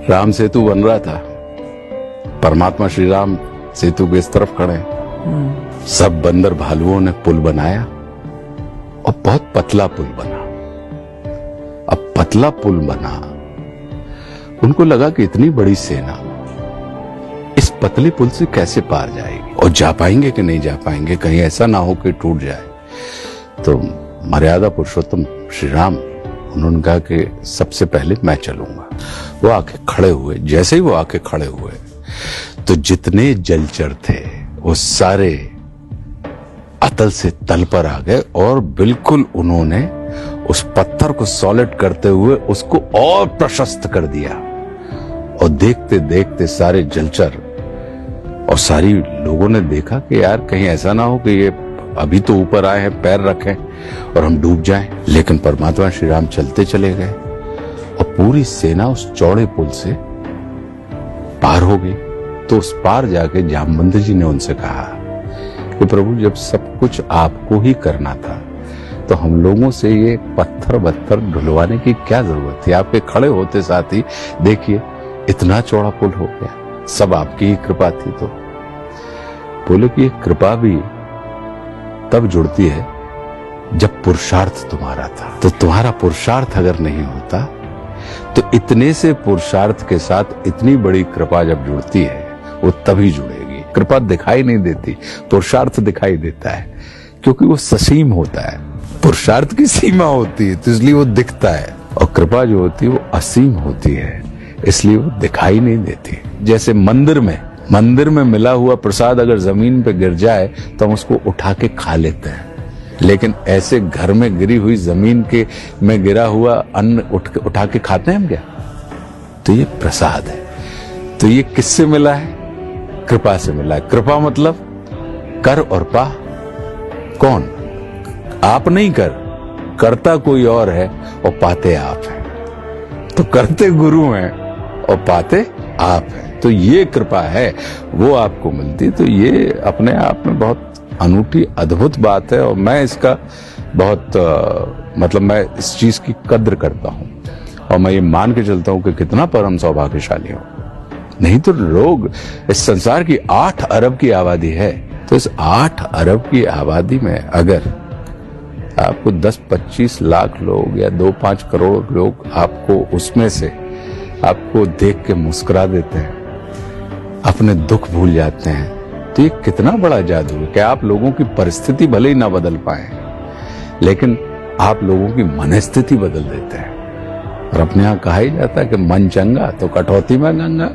राम सेतु बन रहा था, परमात्मा श्री राम सेतु के इस तरफ खड़े हैं। सब बंदर भालुओं ने पुल बनाया और बहुत पतला पुल बना। अब पतला पुल बना, उनको लगा कि इतनी बड़ी सेना इस पतले पुल से कैसे पार जाएगी और जा पाएंगे कि नहीं जा पाएंगे, कहीं ऐसा ना हो कि टूट जाए। तो मर्यादा पुरुषोत्तम श्री राम, उन्होंने कहा कि सबसे पहले मैं चलूंगा। वो आके खड़े हुए, जैसे ही वो आके खड़े हुए तो जितने जलचर थे वो सारे अतल से तल पर आ गए और बिल्कुल उन्होंने उस पत्थर को सॉलिड करते हुए उसको और प्रशस्त कर दिया। और देखते देखते सारे जलचर और सारी लोगों ने देखा कि यार कहीं ऐसा ना हो कि ये अभी तो ऊपर आए हैं, पैर रखें और हम डूब जाएं। लेकिन परमात्मा श्री राम चलते चले गए और पूरी सेना उस चौड़े पुल से पार हो गई। तो उस पार जाके जामवंत जी ने उनसे कहा कि प्रभु, जब सब कुछ आपको ही करना था तो हम लोगों से ये पत्थर बत्थर ढुलवाने की क्या जरूरत थी? आपके खड़े होते साथ ही देखिए इतना चौड़ा पुल हो गया, सब आपकी ही कृपा थी। तो बोले कि कृपा भी तब जुड़ती है जब पुरुषार्थ तुम्हारा था। तो तुम्हारा पुरुषार्थ अगर नहीं होता तो इतने से पुरुषार्थ के साथ इतनी बड़ी कृपा जब जुड़ती है वो तभी जुड़ेगी। कृपा दिखाई नहीं देती, पुरुषार्थ दिखाई देता है, क्योंकि वो ससीम होता है। पुरुषार्थ की सीमा होती है तो इसलिए वो दिखता है, और कृपा जो होती है वो असीम होती है, इसलिए वो दिखाई नहीं देती। जैसे मंदिर में मिला हुआ प्रसाद अगर जमीन पे गिर जाए तो हम उसको उठा के खा लेते हैं, लेकिन ऐसे घर में गिरी हुई जमीन के में गिरा हुआ अन्न उठा के खाते हैं हम क्या? तो ये प्रसाद है। तो ये किससे मिला है? कृपा से मिला है। कृपा मतलब कर और पा। कौन? आप नहीं करता कोई और है और पाते आप हैं। तो करते गुरु हैं और पाते आप हैं। तो ये कृपा है, वो आपको मिलती। तो ये अपने आप में बहुत अनूठी अद्भुत बात है और मैं इसका बहुत मैं इस चीज की कद्र करता हूं और मैं ये मान के चलता हूं कि कितना परम सौभाग्यशाली हूं। नहीं तो लोग, इस संसार की 8 अरब की आबादी है, तो इस 8 अरब की आबादी में अगर आपको 10-25 लाख लोग या 2-5 करोड़ लोग आपको उसमें से आपको देख के मुस्कुरा देते हैं, अपने दुख भूल जाते हैं, तो ये कितना बड़ा जादू है कि आप लोगों की परिस्थिति भले ही ना बदल पाए लेकिन आप लोगों की मनस्थिति बदल देते हैं। और अपने यहां कहा ही जाता है कि मन चंगा तो कटौती में गंगा।